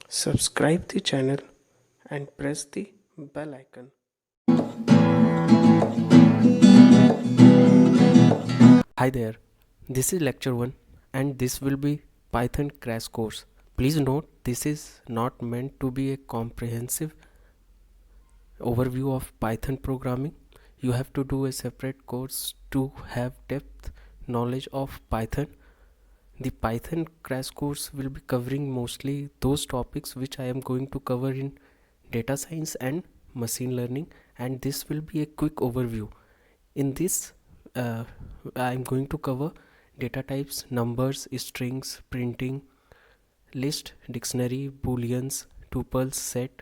Subscribe the channel and press the bell icon. Hi there, this is lecture 1 and this will be Python crash course. Please note this is not meant to be a comprehensive overview of Python programming. You have to do a separate course to have depth knowledge of Python. The Python crash course will be covering mostly those topics which I am going to cover in data science and machine learning, and this will be a quick overview. In this I am going to cover data types, numbers, strings, printing, list, dictionary, booleans, tuples, set,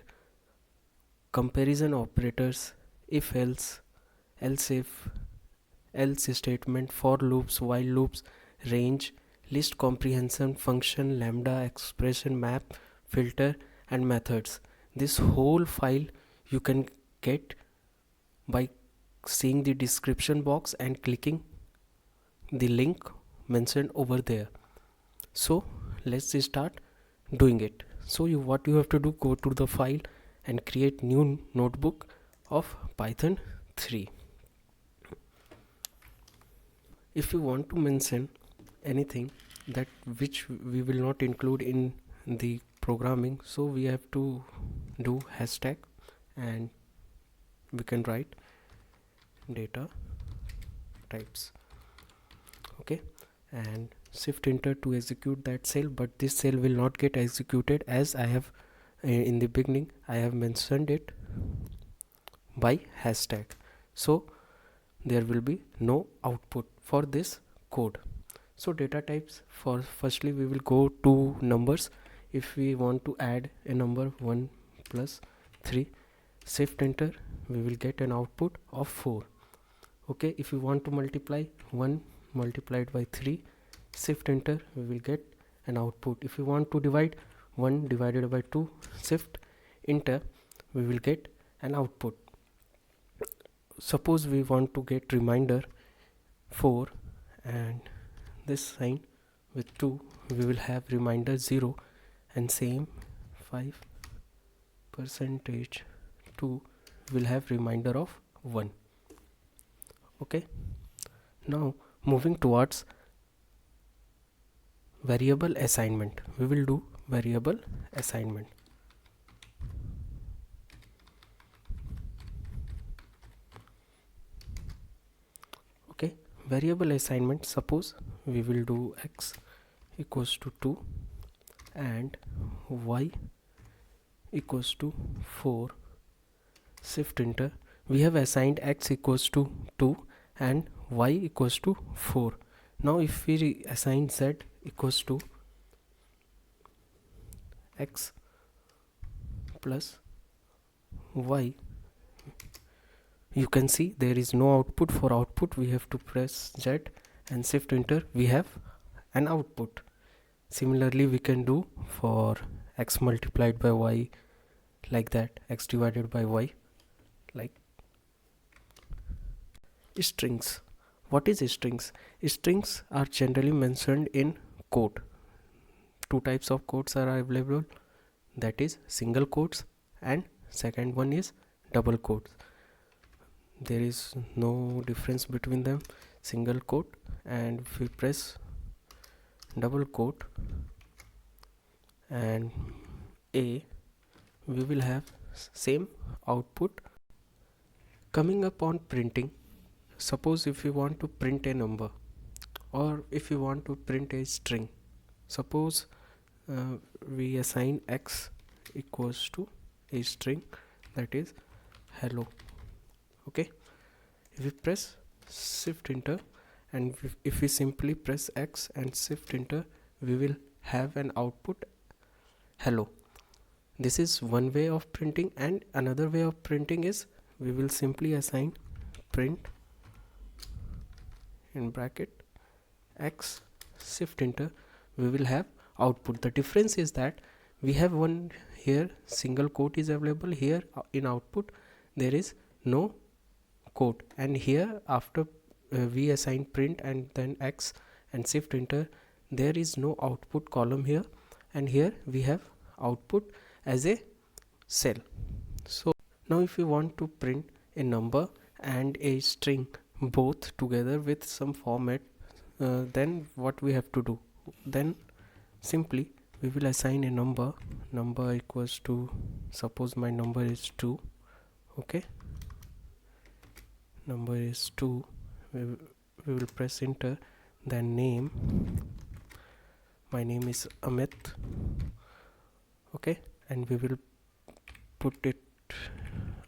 comparison operators, if else if, else statement, for loops, while loops, range, list comprehension, function, lambda, expression, map, filter, and methods. This whole file you can get by seeing the description box and clicking the link mentioned over there. So let's start doing it. So what you have to do, go to the file and create new notebook of Python 3. If you want to mention anything that which we will not include in the programming, so we have to do hashtag and we can write data types, okay, and shift enter to execute that cell, but this cell will not get executed as I have in the beginning I have mentioned it by hashtag, so there will be no output for this code. So data types, for firstly we will go to numbers. If we want to add a number 1 plus 3, shift enter, we will get an output of 4. Okay, if you want to multiply 1 multiplied by 3, shift enter, we will get an output. If you want to divide 1 divided by 2, shift enter, we will get an output. Suppose we want to get remainder 4 and this sign with 2, we will have remainder 0, and same 5 percentage 2 will have remainder of 1. Okay, now moving towards variable assignment, we will do variable assignment. Okay, variable assignment, suppose we will do x equals to 2 and y equals to 4, shift enter, we have assigned x equals to 2 and y equals to 4. Now if we assign z equals to x plus y, you can see there is no output. For output we have to press z and shift enter, we have an output. Similarly we can do for x multiplied by y, like that, x divided by y, like. Strings, what is strings? Strings are generally mentioned in code. Two types of codes are available, that is single quotes and second one is double quotes. There is no difference between them. Single quote, and if we press double quote and a, we will have same output. Coming up on printing, suppose if you want to print a number or if you want to print a string, suppose we assign x equals to a string, that is hello. Okay, if we press shift enter and if we simply press x and shift enter, we will have an output hello. This is one way of printing, and another way of printing is we will simply assign print in bracket x, shift enter, we will have output. The difference is that we have one here single quote is available, here in output there is no quote, and here after we assign print and then x and shift enter, there is no output column here, and here we have output as a cell. So now if you want to print a number and a string both together with some format, then what we have to do? Then simply we will assign a number equals to, suppose my number is 2. Okay, number is 2. We will press enter. Then name, my name is Amit. Okay, and we will put it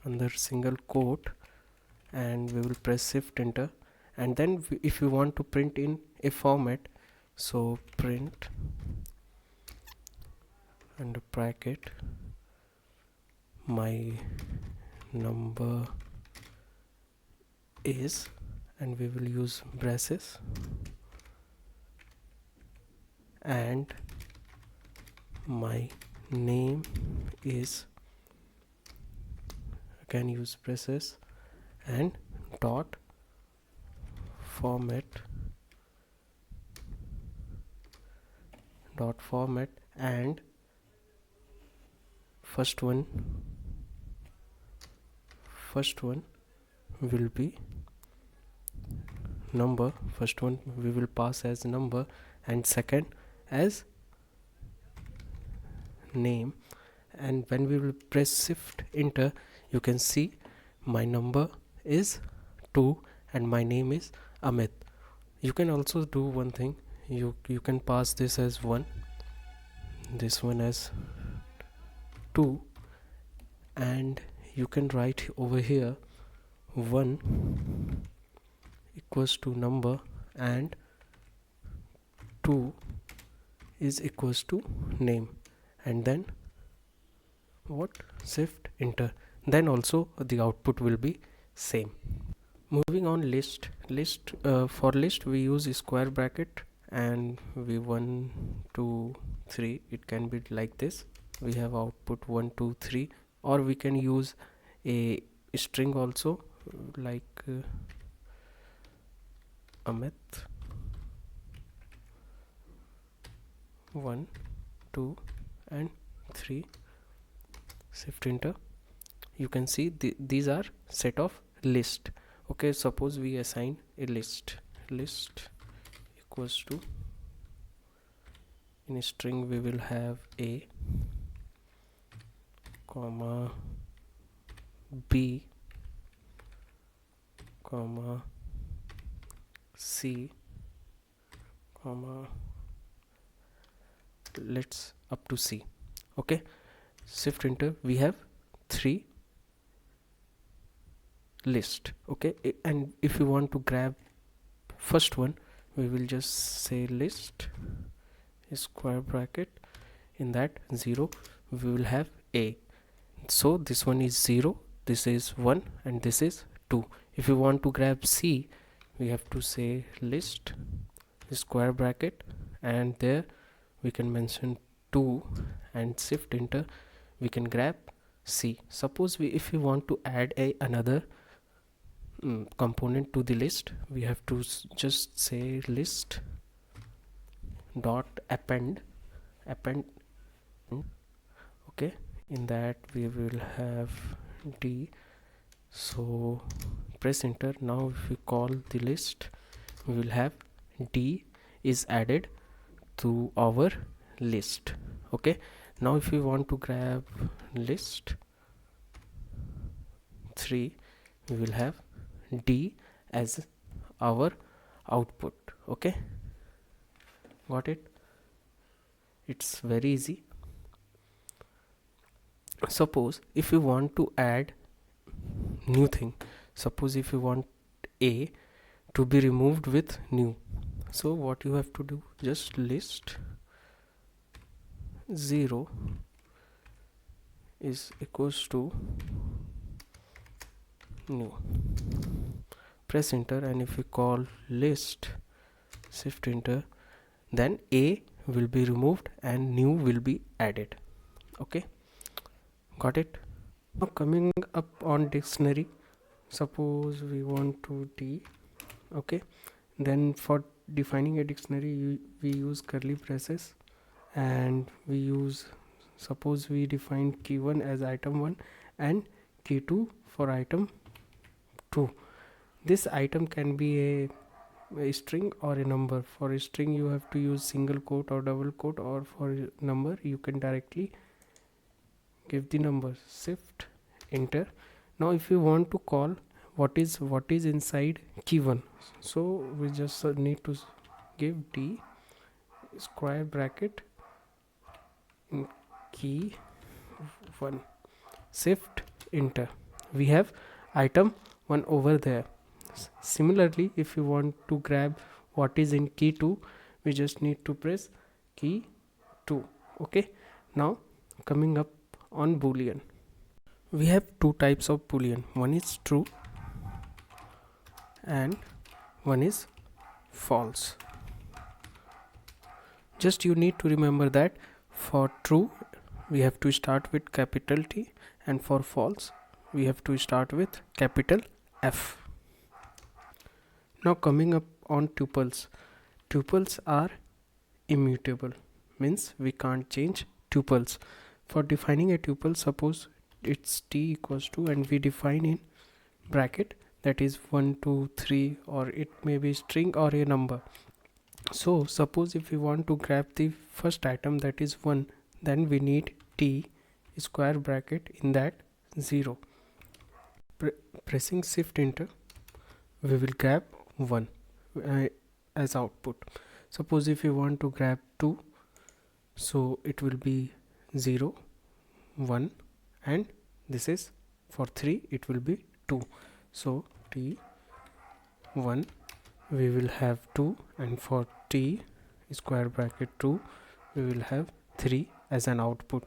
under single quote, and we will press shift enter. And then if you want to print in a format, so print under bracket my number is, and we will use braces, and my name is, again use braces, and dot format and first one will be number. First one we will pass as number, and second as name. And when we will press shift enter, you can see my number is 2 and my name is Amit. You can also do one thing, you can pass this as 1, this one as 2, and you can write over here 1 equals to number and 2 is equals to name, and then what, shift enter, then also the output will be same. Moving on, list. For list we use square bracket, and we 1 2 3, it can be like this. We have output 1 2 3, or we can use a string also, like Amit 1 2 and 3, shift enter. You can see these are set of list. Okay, suppose we assign a list equals to, in a string we will have a comma b comma c comma, let's up to c. Okay, shift enter, we have 3 list. Okay, and if you want to grab first one, we will just say list square bracket, in that 0 we will have a, so this one is 0, this is 1, and this is 2. If you want to grab c, we have to say list square bracket, and there we can mention 2, and shift enter, we can grab c. Suppose if we want to add another component to the list, we have to just say list dot append. Okay, in that we will have d, so press enter. Now if we call the list, we will have d is added to our list. Okay, now if we want to grab list 3, we will have d as our output. Okay, got it? It's very easy. Suppose if you want to add new thing, suppose if you want a to be removed with new, so what you have to do, just list 0 is equals to new, press enter, and if we call list, shift enter, then a will be removed and new will be added. Okay, got it? Now coming up on dictionary, suppose we want to d. Okay, then for defining a dictionary we use curly braces, and we use suppose we define key1 as item 1 and key2 for item 2. This item can be a string or a number. For a string you have to use single quote or double quote, or for a number you can directly give the number. Shift enter. Now if you want to call what is inside key1, so we just need to give d square bracket in key 1, shift enter. We have item 1 over there. Similarly, if you want to grab what is in key 2, we just need to press key 2. Okay, now coming up on boolean, we have two types of boolean. One is true and one is false. Just you need to remember that for true we have to start with capital T, and for false we have to start with capital F. Now coming up on tuples. Tuples are immutable, means we can't change tuples. For defining a tuple, suppose it's t equals to, and we define in bracket, that is 1 2 3, or it may be string or a number. So suppose if we want to grab the first item, that is 1, then we need t square bracket in that 0. Pressing shift enter, we will grab 1 as output. Suppose if you want to grab 2, so it will be 0 1, and this is for 3 it will be 2. So t 1 we will have 2, and for t square bracket 2 we will have 3 as an output.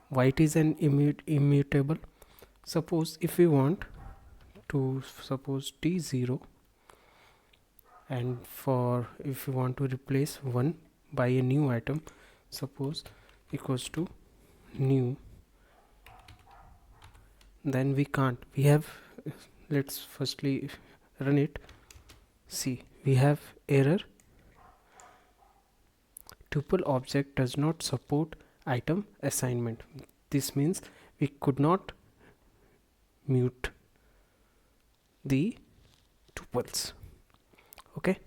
Why it is an immutable? Suppose if we want to suppose t0, and for if you want to replace 1 by a new item, suppose equals to new, then we can't. We have, let's firstly run it. See, we have error, tuple object does not support item assignment. This means we could not mute the tuples. Okay.